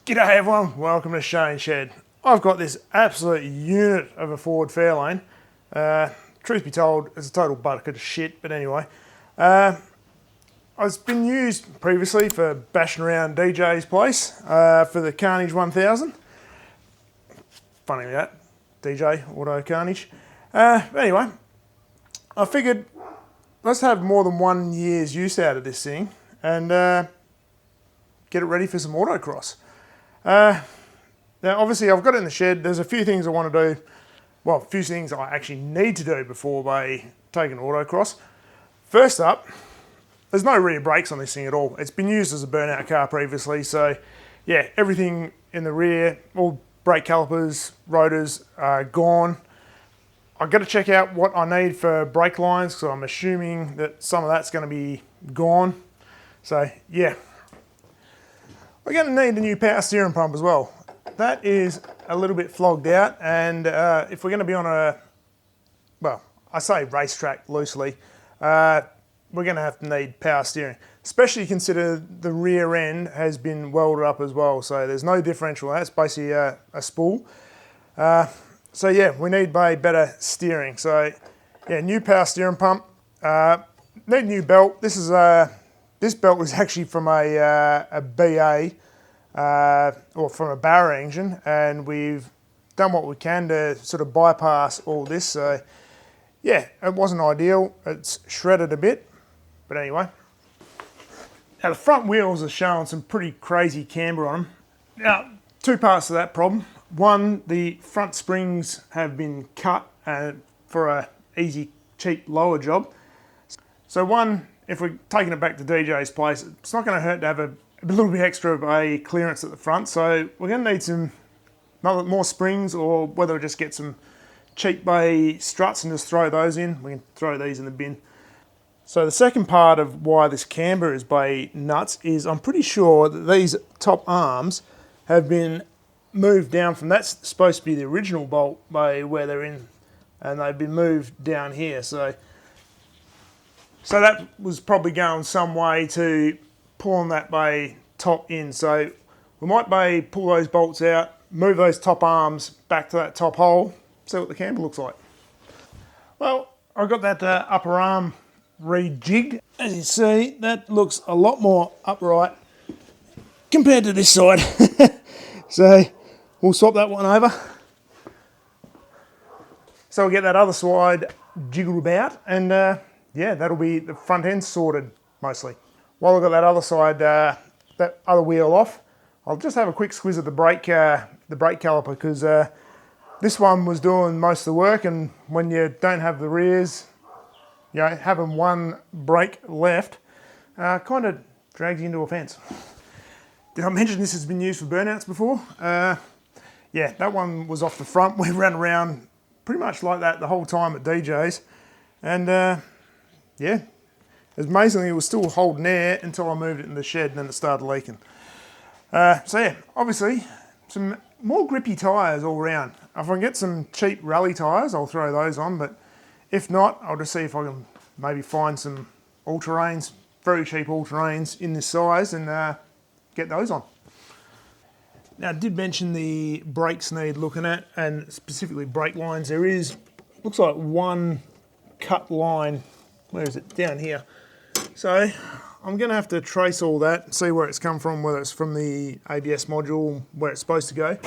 G'day everyone, welcome to Shane Shed. I've got this absolute unit of a Ford Fairlane. Truth be told, it's a total bucket of shit, but anyway. It's been used previously for bashing around DJ's place for the Carnage 1000. Funny that, DJ, Auto Carnage. Anyway, I figured let's have more than 1 year's use out of this thing and get it ready for some autocross. Now obviously I've got it in the shed. There's a few things I want to do. Well, a few things I actually need to do before they take an autocross. First up, there's no rear brakes on this thing at all. It's been used as a burnout car previously, so yeah, everything in the rear, all brake calipers, rotors are gone. I've got to check out what I need for brake lines, because I'm assuming that some of that's going to be gone. So yeah. We're going to need a new power steering pump as well. That is a little bit flogged out, and if we're going to be on a, well, I say racetrack loosely, we're going to have to need power steering, especially consider the rear end has been welded up as well, so there's no differential. That's basically a spool. So yeah, we need better steering. So yeah, new power steering pump. Need a new belt. This belt was actually from a BA or from a Barra engine, and we've done what we can to sort of bypass all this. So yeah, it wasn't ideal. It's shredded a bit, but anyway. Now the front wheels are showing some pretty crazy camber on them. Now, two parts to that problem. One, the front springs have been cut for a easy, cheap, lower job. So one, if we're taking it back to DJ's place, it's not going to hurt to have a little bit extra of a clearance at the front. So we're going to need some more springs, or whether we just get some cheap bay struts and just throw those in. We can throw these in the bin. So the second part of why this camber is bay nuts is I'm pretty sure that these top arms have been moved down from, that's supposed to be the original bolt bay where they're in, and they've been moved down here. So that was probably going some way to pulling that bay top in. So we might pull those bolts out, move those top arms back to that top hole, see what the camber looks like. Well, I've got that upper arm rejigged. As you see, that looks a lot more upright compared to this side. So we'll swap that one over. So we'll get that other side jiggled about, and yeah, that'll be the front end sorted mostly. While I've got that other side, that other wheel off, I'll just have a quick squiz at the brake caliper, because this one was doing most of the work, and when you don't have the rears, you know, having one brake left kind of drags you into a fence. Did I mention this has been used for burnouts before? Yeah, that one was off the front. We ran around pretty much like that the whole time at DJ's, and yeah, amazingly it was still holding air until I moved it in the shed, and then it started leaking. So yeah, obviously some more grippy tyres all around. If I can get some cheap rally tyres, I'll throw those on, but if not, I'll just see if I can maybe find some all-terrains, very cheap all-terrains in this size, and get those on. Now I did mention the brakes need looking at, and specifically brake lines. There is, looks like one cut line. Where is it? Down here. So I'm going to have to trace all that and see where it's come from, whether it's from the ABS module, where it's supposed to go,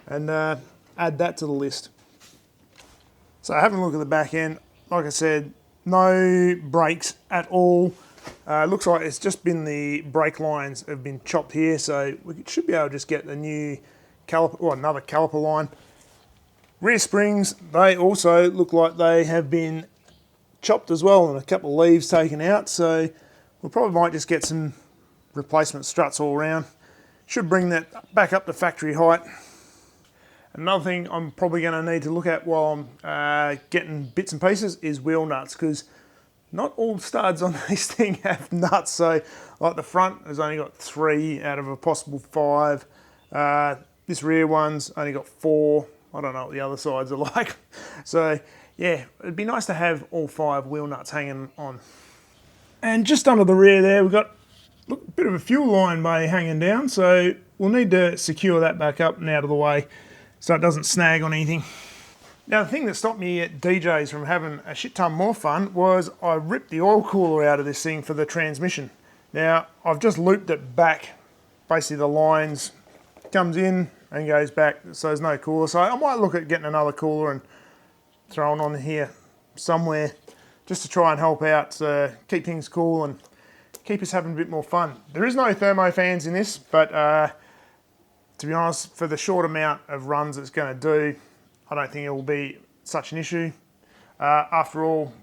and add that to the list. So having a look at the back end, like I said, no brakes at all. Looks like it's just been the brake lines have been chopped here, so we should be able to just get a new caliper, or another caliper line. Rear springs, they also look like they have been chopped as well, and a couple of leaves taken out, so we probably might just get some replacement struts all around. Should bring that back up to factory height. Another thing I'm probably going to need to look at while I'm getting bits and pieces is wheel nuts, because not all studs on this thing have nuts. So like the front has only got 3 out of a possible 5. This rear one's only got 4. I don't know what the other sides are like. So yeah, it'd be nice to have all 5 wheel nuts hanging on. And just under the rear there, we've got a bit of a fuel line bay hanging down. So we'll need to secure that back up and out of the way so it doesn't snag on anything. Now the thing that stopped me at DJ's from having a shit ton more fun was I ripped the oil cooler out of this thing for the transmission. Now I've just looped it back, basically the lines comes in and goes back, so there's no cooler. So I might look at getting another cooler and throwing on here somewhere just to try and help out, keep things cool and keep us having a bit more fun. There is no thermo fans in this, but to be honest, for the short amount of runs it's going to do, I don't think it will be such an issue. After all,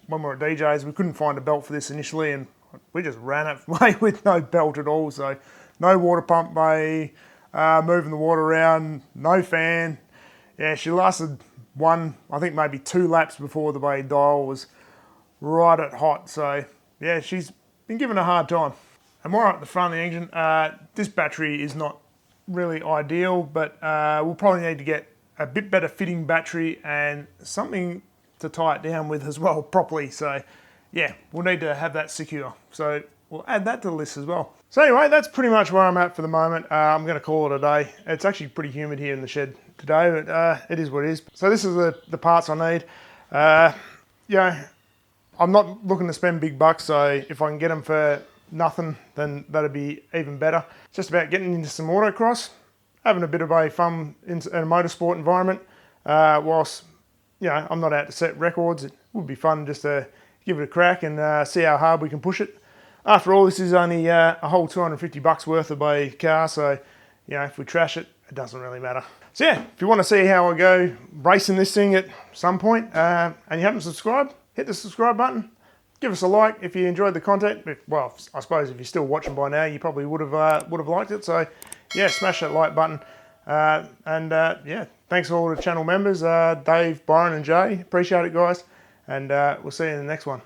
when we were at DJ's, we couldn't find a belt for this initially, and we just ran it away with no belt at all. So no water pump bay, moving the water around, no fan. Yeah, she lasted I think maybe 2 laps before the bay dial was right at hot. So yeah, she's been given a hard time. And more up the front of the engine, this battery is not really ideal, but we'll probably need to get a bit better fitting battery and something to tie it down with as well properly. So yeah, we'll need to have that secure. So we'll add that to the list as well. So anyway, that's pretty much where I'm at for the moment. I'm going to call it a day. It's actually pretty humid here in the shed today, but it is what it is. So this is the parts I need. Yeah, I'm not looking to spend big bucks, so if I can get them for nothing, then that'd be even better. It's just about getting into some autocross, having a bit of a fun in a motorsport environment, whilst I'm not out to set records. It would be fun just to give it a crack and see how hard we can push it. After all, this is only a whole 250 bucks worth of a car, so if we trash it, it doesn't really matter. So yeah, if you want to see how I go racing this thing at some point, and you haven't subscribed, hit the subscribe button. Give us a like if you enjoyed the content. Well, I suppose if you're still watching by now, you probably would have liked it. So yeah, smash that like button. Yeah, thanks to all the channel members, Dave, Byron and Jay. Appreciate it, guys. And we'll see you in the next one.